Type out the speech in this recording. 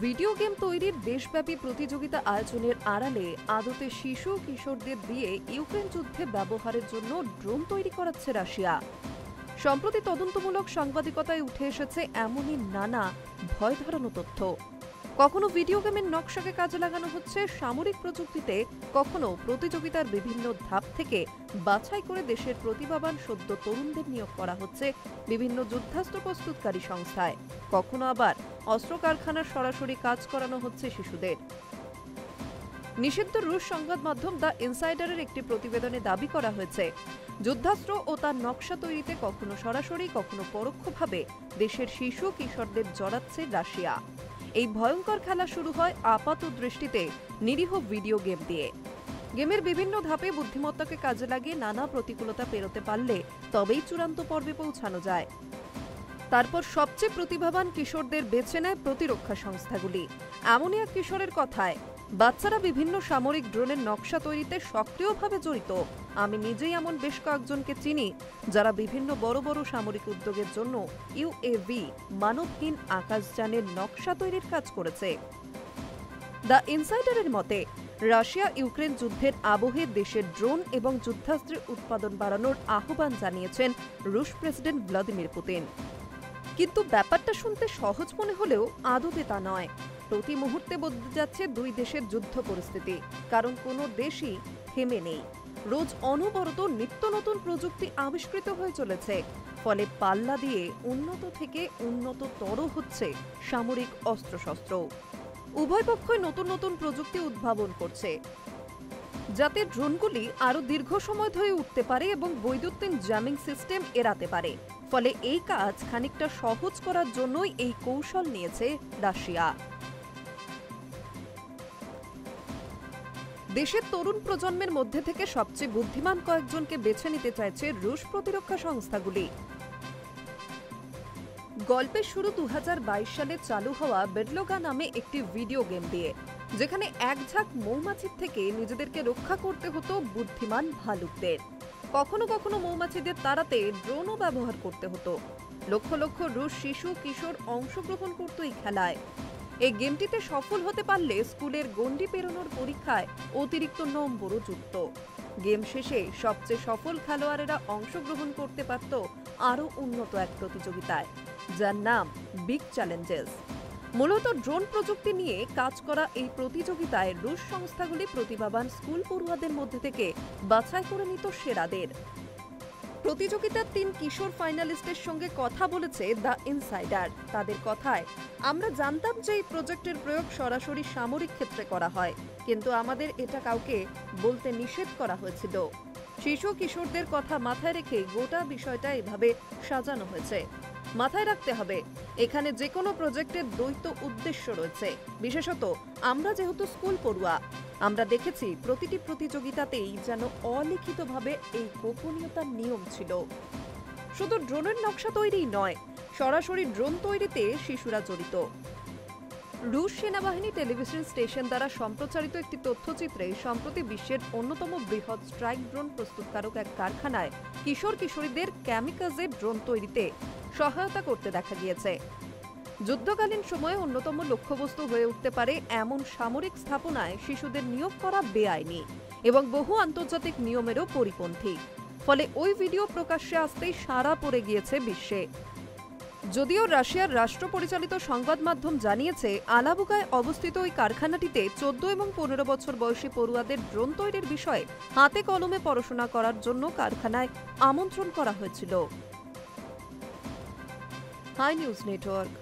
Video game তৈরির দেশব্যাপী প্রতিযোগিতা আয়োজনের আড়ালে আদতে শিশু কিশোরদের দিয়ে ইউক্রেন যুদ্ধে ব্যবহারের জন্য ড্রোন তৈরি করাচ্ছে রাশিয়া। সম্প্রতি তদন্তমূলক সাংবাদিকতায় উঠে এসেছে এমনই নানা ভয় ধরানো তথ্য। কখনো ভিডিও গেমের নকশাকে কাজে লাগানো হচ্ছে সামরিক প্রযুক্তিতে, কখনো প্রতিযোগিতার বিভিন্ন ধাপ থেকে বাছাই করে দেশের প্রতিভাবান সদ্য তরুণদের নিয়োগ করা হচ্ছে বিভিন্ন যুদ্ধাস্ত্র প্রস্তুতকারী সংস্থায়, কখনো আবার অস্ত্র কারখানার সরাসরি কাজ করানো হচ্ছে শিশুদের। নিষিদ্ধ রুশ সংবাদ মাধ্যম দ্য ইনসাইডারের একটি প্রতিবেদনে দাবি করা হয়েছে, যুদ্ধাস্ত্র ও তার নকশা তৈরিতে কখনো সরাসরি কখনো পরোক্ষভাবে দেশের শিশু কিশোরদের জড়াচ্ছে রাশিয়া। এই ভয়ঙ্কর খেলা শুরু হয় আপাত দৃষ্টিতে নিরীহ ভিডিও গেম দিয়ে। গেমের বিভিন্ন ধাপে বুদ্ধিমত্তাকে কাজে লাগিয়ে নানা প্রতিকূলতা পেরোতে পারলে তবেই চূড়ান্ত পর্বে পৌঁছানো যায়। তারপর সবচেয়ে প্রতিভাবান কিশোরদের বেছে নেয় প্রতিরক্ষা সংস্থাগুলি। এমনই এক কিশোরের কথায়, বাচ্চারা বিভিন্ন সামরিক ড্রোনের নকশা তৈরিতে সক্রিয়ভাবে জড়িত। আমি নিজেই এমন বেশ কয়েকজনকে চিনি যারা বিভিন্ন বড় বড় সামরিক উদ্যোগের জন্য ইউএভি মানবহীন আকাশযানের নকশা তৈরির কাজ করেছে। দ্য ইনসাইডারের মতে, রাশিয়া ইউক্রেন যুদ্ধের আবহে দেশের ড্রোন এবং যুদ্ধাস্ত্রের উৎপাদন বাড়ানোর আহ্বান জানিয়েছেন রুশ প্রেসিডেন্ট ভ্লাদিমির পুতিন। কিন্তু ব্যাপারটা শুনতে সহজ মনে হলেও আদতে তা নয়। প্রতি মুহূর্তে বদলে যাচ্ছে দুই দেশের যুদ্ধ পরিস্থিতি, কারণ কোনো দেশই থেমে নেই। রোজ অনবরত নিত্য নতুন প্রযুক্তি আবিষ্কৃত হয়ে চলেছে, ফলে পাল্লা দিয়ে উন্নত থেকে উন্নততর হচ্ছে সামরিক অস্ত্রশস্ত্র। উভয় পক্ষই নতুন নতুন প্রযুক্তি উদ্ভাবন করছে, যাতে ড্রোনগুলি আরও দীর্ঘ সময় ধরে উঠতে পারে এবং বৈদ্যুতিন জ্যামিং সিস্টেম এড়াতে পারে। ফলে এই কাজ খানিকটা সহজ করার জন্যই এই কৌশল নিয়েছে রাশিয়া। দেশের তরুণ প্রজন্মের মধ্যে থেকে সবচেয়ে বুদ্ধিমান কয়েকজনকে বেছে নিতে চাইছে রুশ প্রতিরক্ষা সংস্থাগুলি। গল্পের শুরু 2022 সালে চালু হওয়া বেডলোগা নামে একটি ভিডিও গেম দিয়ে, যেখানে এক ঝাঁক মৌমাছির থেকে নিজেদেরকে রক্ষা করতে হতো বুদ্ধিমান ভালুকদের। কখনো কখনো মৌমাছিদের তাড়াতে ড্রোনও ব্যবহার করতে হতো। লক্ষ লক্ষ রুশ শিশু কিশোর অংশগ্রহণ করত এই খেলায়। এই গেমটিতে সফল হতে পারলে স্কুলের গণ্ডি পেরোনোর পরীক্ষায় অতিরিক্ত নম্বরও যুক্ত। গেম শেষে সবচেয়ে সফল খেলোয়াড়েরা অংশগ্রহণ করতে পারত আরও উন্নত এক প্রতিযোগিতায়, যার নাম বিগ চ্যালেঞ্জেস। মূলত ড্রোন প্রযুক্তি নিয়ে কাজ করা এই প্রতিযোগিতায় রুশ সংস্থাগুলি প্রতিভাবান স্কুল পড়ুয়াদের মধ্যে থেকে বাছাই করে নিত সেরাদের। প্রতিযোগিতার 3 কিশোর ফাইনালিস্টের সঙ্গে কথা বলেছে দ্য ইনসাইডার। তাদের কথায়, আমরা জানতাম যে এই প্রজেক্টের প্রয়োগ সরাসরি সামরিক ক্ষেত্রে করা হয়, কিন্তু আমাদের এটা কাউকে বলতে নিষেধ করা হয়েছিল। শিশু কিশোরদের কথা মাথায় রেখে গোটা বিষয়টা এভাবে সাজানো হয়েছে। মাথায় রাখতে হবে, এখানে যে কোনো প্রজেক্টের দ্বৈত উদ্দেশ্য রয়েছে। বিশেষত আমরা যেহেতু স্কুল পড়ুয়া, আমরা দেখেছি প্রতিটি প্রতিযোগিতাতেই যেন অলিখিতভাবে এই গোপনীয়তার নিয়ম ছিল। শুধু ড্রোনের নকশা তৈরিই নয়, সরাসরি ড্রোন তৈরিতে শিশুরা জড়িত। রুশ সেনাবাহিনী টেলিভিশন স্টেশন দ্বারা সম্প্রচারিত একটি তথ্যচিত্রে সম্প্রতি বিশ্বের অন্যতম বৃহৎ স্ট্রাইক ড্রোন প্রস্তুতকারক এক কারখানায় কিশোর কিশোরীদের ক্যামিকাজে ড্রোন তৈরিতে সহায়তা করতে দেখা গিয়েছে। যুদ্ধকালীন সময়ে অন্যতম লক্ষ্যবস্তু হয়ে উঠতে পারে এমন সামরিক স্থাপনায় শিশুদের নিয়োগ করা বেআইনি এবং বহু আন্তর্জাতিক নিয়মেরও পরিপন্থী। ফলে ওই ভিডিও প্রকাশ্যে আসতেই সাড়া পড়ে গিয়েছে বিশ্বে। যদিও রাশিয়ার রাষ্ট্র পরিচালিত সংবাদ মাধ্যম জানিয়েছে, আলাবুকায় অবস্থিত ওই কারখানাটিতে 14 এবং 15 বছর বয়সী পড়ুয়াদের ড্রোন তৈরির বিষয়ে হাতে কলমে পড়াশোনা করার জন্য কারখানায় আমন্ত্রণ করা হয়েছিল। Hi news network.